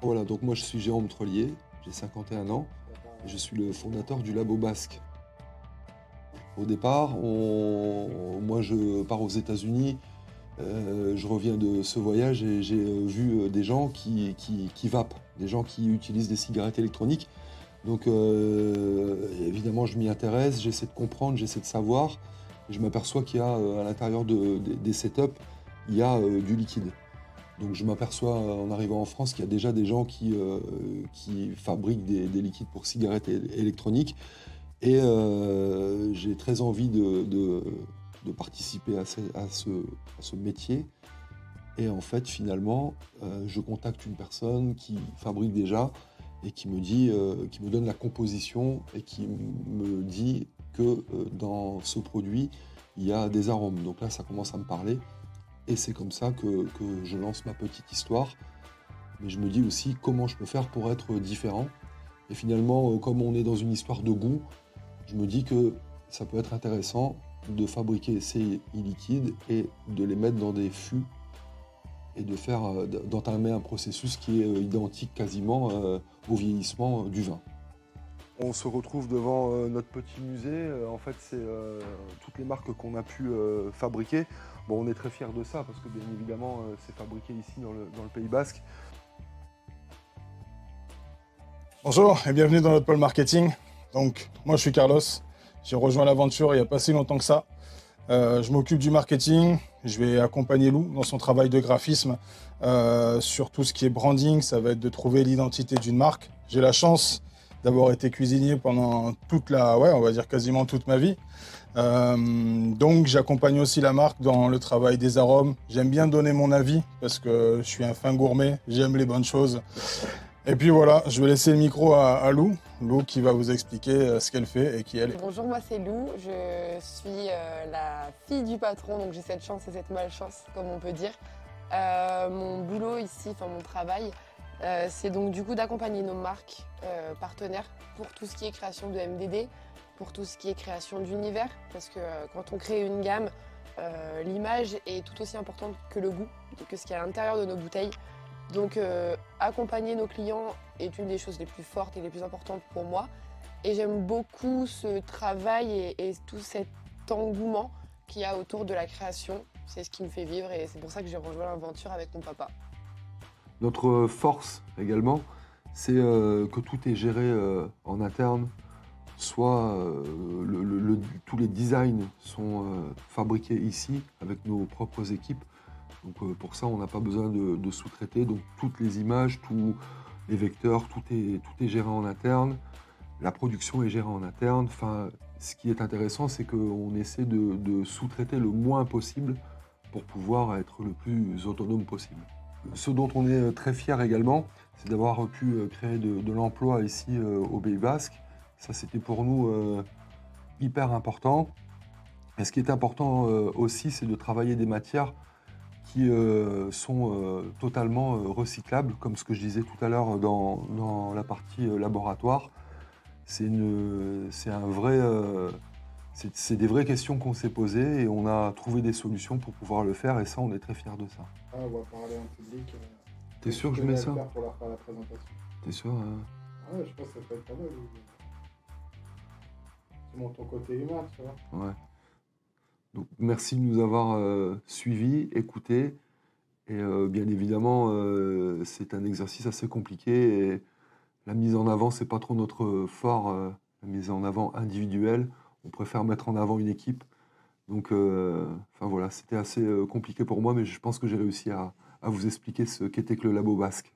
Voilà, donc moi je suis Jérôme Trollier, j'ai 51 ans et je suis le fondateur du Labo Basque. Au départ, moi je pars aux États-Unis, je reviens de ce voyage et j'ai vu des gens qui vapent, des gens qui utilisent des cigarettes électroniques. Donc évidemment je m'y intéresse, j'essaie de comprendre, j'essaie de savoir. Et je m'aperçois qu'il y a à l'intérieur des setups, il y a du liquide. Donc je m'aperçois en arrivant en France qu'il y a déjà des gens qui fabriquent des liquides pour cigarettes électroniques. Et j'ai très envie de participer à ce métier. Et en fait, finalement, je contacte une personne qui fabrique déjà et qui me donne la composition et qui me dit que dans ce produit, il y a des arômes. Donc là, ça commence à me parler. Et c'est comme ça que je lance ma petite histoire. Mais je me dis aussi comment je peux faire pour être différent. Et finalement, comme on est dans une histoire de goût, je me dis que ça peut être intéressant de fabriquer ces e-liquides et de les mettre dans des fûts et d'entamer un processus qui est identique quasiment au vieillissement du vin. On se retrouve devant notre petit musée. En fait, c'est toutes les marques qu'on a pu fabriquer. Bon, on est très fiers de ça parce que bien évidemment, c'est fabriqué ici dans le Pays Basque. Bonjour et bienvenue dans notre pôle marketing. Donc, moi je suis Carlos. J'ai rejoint l'aventure il n'y a pas si longtemps que ça. Je m'occupe du marketing. Je vais accompagner Lou dans son travail de graphisme sur tout ce qui est branding. Ça va être de trouver l'identité d'une marque. J'ai la chance d'avoir été cuisinier pendant on va dire quasiment toute ma vie. Donc j'accompagne aussi la marque dans le travail des arômes. J'aime bien donner mon avis parce que je suis un fin gourmet, j'aime les bonnes choses. Et puis voilà, je vais laisser le micro à Lou. Lou qui va vous expliquer ce qu'elle fait et qui elle est. Bonjour, moi c'est Lou, je suis la fille du patron, donc j'ai cette chance et cette malchance, comme on peut dire. Mon boulot ici, enfin mon travail, c'est donc du coup d'accompagner nos marques partenaires pour tout ce qui est création de MDD, pour tout ce qui est création d'univers, parce que quand on crée une gamme, l'image est tout aussi importante que le goût, que ce qu'il y a à l'intérieur de nos bouteilles. Donc accompagner nos clients est une des choses les plus fortes et les plus importantes pour moi. Et j'aime beaucoup ce travail et tout cet engouement qu'il y a autour de la création. C'est ce qui me fait vivre et c'est pour ça que j'ai rejoint l'aventure avec mon papa. Notre force également, c'est que tout est géré en interne. Soit tous les designs sont fabriqués ici avec nos propres équipes. Donc pour ça, on n'a pas besoin de sous-traiter. Donc toutes les images, tous les vecteurs, tout est géré en interne. La production est gérée en interne. Enfin, ce qui est intéressant, c'est qu'on essaie de sous-traiter le moins possible pour pouvoir être le plus autonome possible. Ce dont on est très fier également, c'est d'avoir pu créer de l'emploi ici au Pays Basque. Ça, c'était pour nous hyper important. Et ce qui est important aussi, c'est de travailler des matières qui sont totalement recyclables, comme ce que je disais tout à l'heure dans la partie laboratoire. C'est des vraies questions qu'on s'est posées et on a trouvé des solutions pour pouvoir le faire et ça, on est très fiers de ça. Ah, on va parler en public. T'es sûr que je mets ça? Pour leur faire la présentation. T'es sûr Ah ouais, je pense que ça peut être pas mal. Tu montres ton côté humain, tu vois. Ouais. Donc, merci de nous avoir suivis, écoutés. Et bien évidemment, c'est un exercice assez compliqué. Et la mise en avant, c'est pas trop notre fort, la mise en avant individuelle. On préfère mettre en avant une équipe. Donc, enfin voilà, c'était assez compliqué pour moi, mais je pense que j'ai réussi à vous expliquer ce qu'était que le Labo Basque.